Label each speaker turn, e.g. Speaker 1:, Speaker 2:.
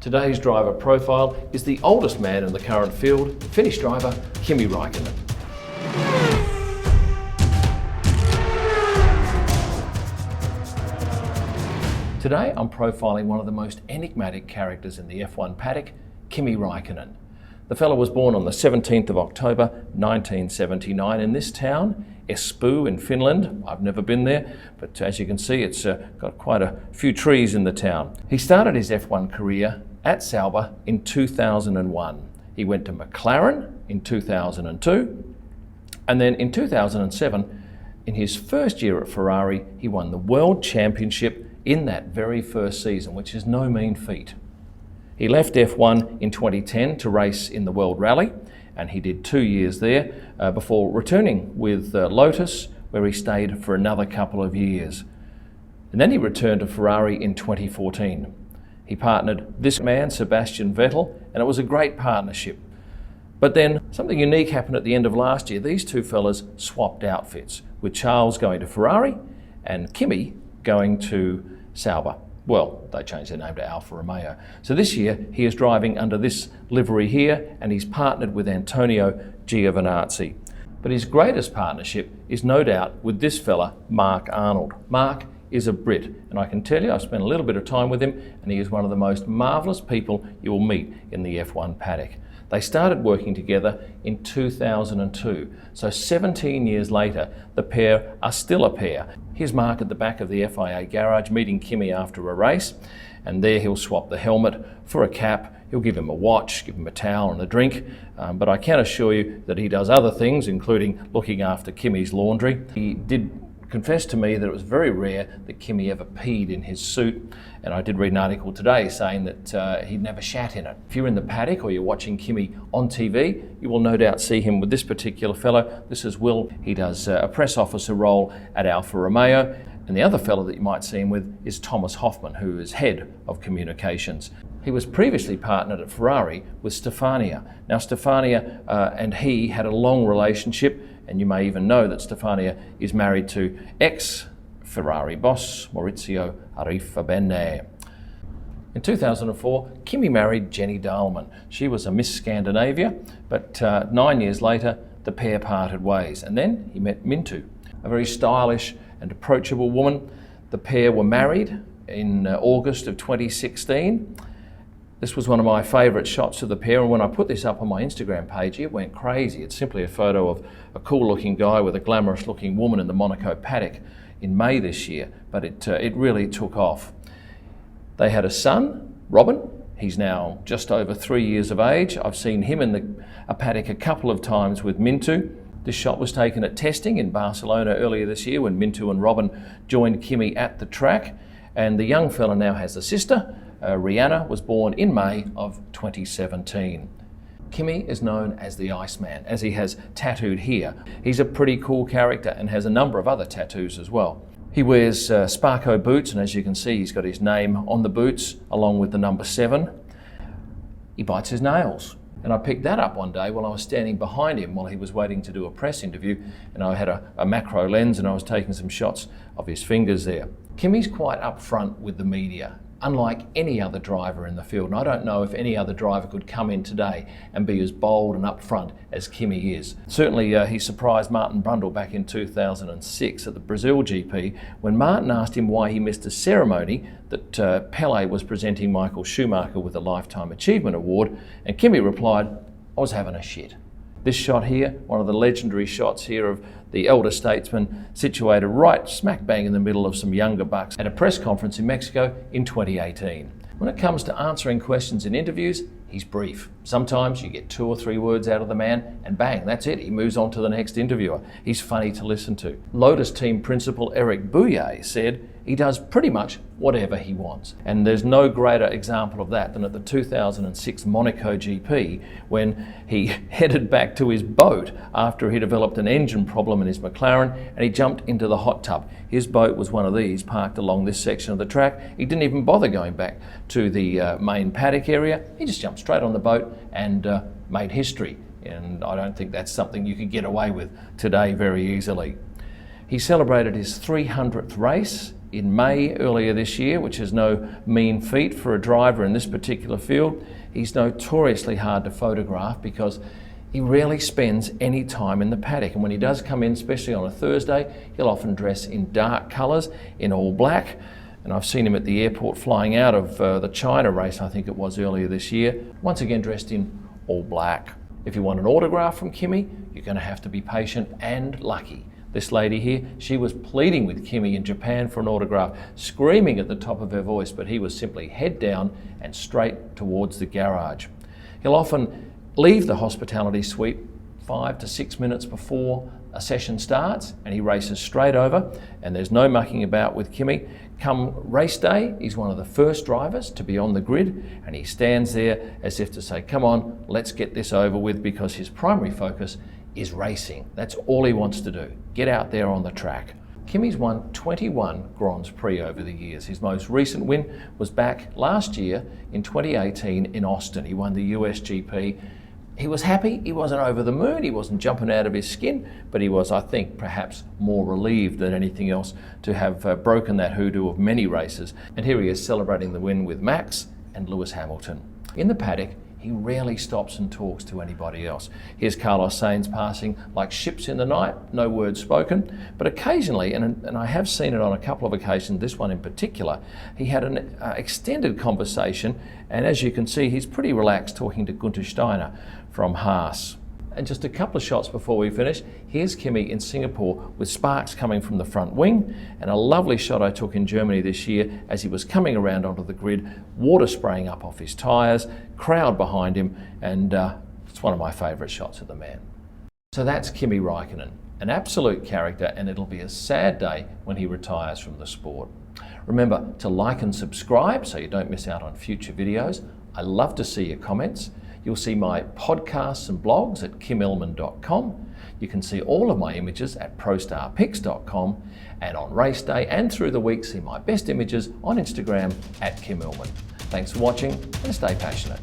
Speaker 1: Today's driver profile is the oldest man in the current field, Finnish driver Kimi Raikkonen. Today I'm profiling one of the most enigmatic characters in the F1 paddock, Kimi Raikkonen. The fellow was born on the 17th of October 1979 in this town, Espoo in Finland. I've never been there, but as you can see, it's got quite a few trees in the town. He started his F1 career at Sauber in 2001. He went to McLaren in 2002, and then in 2007, in his first year at Ferrari, he won the World Championship in that very first season, which is no mean feat. He left F1 in 2010 to race in the World Rally, and he did 2 years there before returning with Lotus, where he stayed for another couple of years. And then he returned to Ferrari in 2014. He partnered this man, Sebastian Vettel, and it was a great partnership. But then something unique happened at the end of last year. These two fellas swapped outfits, with Charles going to Ferrari and Kimi going to Sauber. Well, they changed their name to Alfa Romeo. So this year he is driving under this livery here, and he's partnered with Antonio Giovinazzi. But his greatest partnership is no doubt with this fella, Mark Arnold. Mark is a Brit, and I can tell you I've spent a little bit of time with him, and he is one of the most marvellous people you will meet in the F1 paddock. They started working together in 2002, so 17 years later, the pair are still a pair. Here's Mark at the back of the FIA garage meeting Kimi after a race, and there he'll swap the helmet for a cap. He'll give him a watch, give him a towel and a drink, but I can assure you that he does other things, including looking after Kimi's laundry. He did confessed to me that it was very rare that Kimi ever peed in his suit, and I did read an article today saying that he'd never shat in it. If you're in the paddock or you're watching Kimi on TV, you will no doubt see him with this particular fellow. This is Will. He does a press officer role at Alfa Romeo, and the other fellow that you might see him with is Thomas Hoffman, who is head of communications. He was previously partnered at Ferrari with Stefania. Now Stefania and he had a long relationship, and you may even know that Stefania is married to ex-Ferrari boss Maurizio Arrivabene. In 2004, Kimi married Jenny Dahlman. She was a Miss Scandinavia, but 9 years later, the pair parted ways. And then he met Mintu, a very stylish and approachable woman. The pair were married in August of 2016. This was one of my favourite shots of the pair, and when I put this up on my Instagram page, it went crazy. It's simply a photo of a cool-looking guy with a glamorous-looking woman in the Monaco paddock in May this year, but it really took off. They had a son, Robin. He's now just over 3 years of age. I've seen him in a paddock a couple of times with Mintu. This shot was taken at testing in Barcelona earlier this year when Mintu and Robin joined Kimi at the track, and the young fella now has a sister. Rihanna was born in May of 2017. Kimi is known as the Iceman, as he has tattooed here. He's a pretty cool character and has a number of other tattoos as well. He wears Sparko boots, and as you can see, he's got his name on the boots along with the number 7. He bites his nails. And I picked that up one day while I was standing behind him while he was waiting to do a press interview, and I had a macro lens and I was taking some shots of his fingers there. Kimi's quite upfront with the media, unlike any other driver in the field. And I don't know if any other driver could come in today and be as bold and upfront as Kimi is. Certainly he surprised Martin Brundle back in 2006 at the Brazil GP when Martin asked him why he missed a ceremony that Pele was presenting Michael Schumacher with a Lifetime Achievement Award, and Kimi replied, "I was having a shit." This shot here, one of the legendary shots here of the elder statesman situated right smack bang in the middle of some younger bucks at a press conference in Mexico in 2018. When it comes to answering questions in interviews, he's brief. Sometimes you get 2 or 3 words out of the man and bang, that's it. He moves on to the next interviewer. He's funny to listen to. Lotus team principal Eric Bouyer said he does pretty much whatever he wants. And there's no greater example of that than at the 2006 Monaco GP when he headed back to his boat after he developed an engine problem in his McLaren and he jumped into the hot tub. His boat was one of these parked along this section of the track. He didn't even bother going back to the main paddock area. He just jumped straight on the boat and made history. And I don't think that's something you could get away with today very easily. He celebrated his 300th race in May earlier this year, which is no mean feat for a driver in this particular field. He's notoriously hard to photograph because he rarely spends any time in the paddock, and when he does come in, especially on a Thursday, he'll often dress in dark colours, in all black. And I've seen him at the airport flying out of the China race, I think it was earlier this year, once again dressed in all black. If you want an autograph from Kimi, you're going to have to be patient and lucky. This lady here, she was pleading with Kimi in Japan for an autograph, screaming at the top of her voice, but he was simply head down and straight towards the garage. He'll often leave the hospitality suite 5 to 6 minutes before a session starts, and he races straight over, and there's no mucking about with Kimi. Come race day, he's one of the first drivers to be on the grid, and he stands there as if to say, come on, let's get this over with, because his primary focus is racing. That's all he wants to do, get out there on the track. Kimi's won 21 Grands Prix over the years. His most recent win was back last year in 2018 in Austin. He won the USGP. He was happy, he wasn't over the moon, he wasn't jumping out of his skin, but he was, I think, perhaps more relieved than anything else to have broken that hoodoo of many races. And here he is celebrating the win with Max and Lewis Hamilton. In the paddock, he rarely stops and talks to anybody else. Here's Carlos Sainz passing like ships in the night, no words spoken, but occasionally, and I have seen it on a couple of occasions, this one in particular, he had an extended conversation, and as you can see, he's pretty relaxed talking to Günther Steiner from Haas. And just a couple of shots before we finish, here's Kimi in Singapore with sparks coming from the front wing, and a lovely shot I took in Germany this year as he was coming around onto the grid, water spraying up off his tyres, crowd behind him, and it's one of my favourite shots of the man. So that's Kimi Raikkonen, an absolute character, and it'll be a sad day when he retires from the sport. Remember to like and subscribe so you don't miss out on future videos. I love to see your comments. You'll see my podcasts and blogs at kimillman.com. You can see all of my images at prostarpics.com, and on race day and through the week see my best images on Instagram at Kim Illman. Thanks for watching, and stay passionate.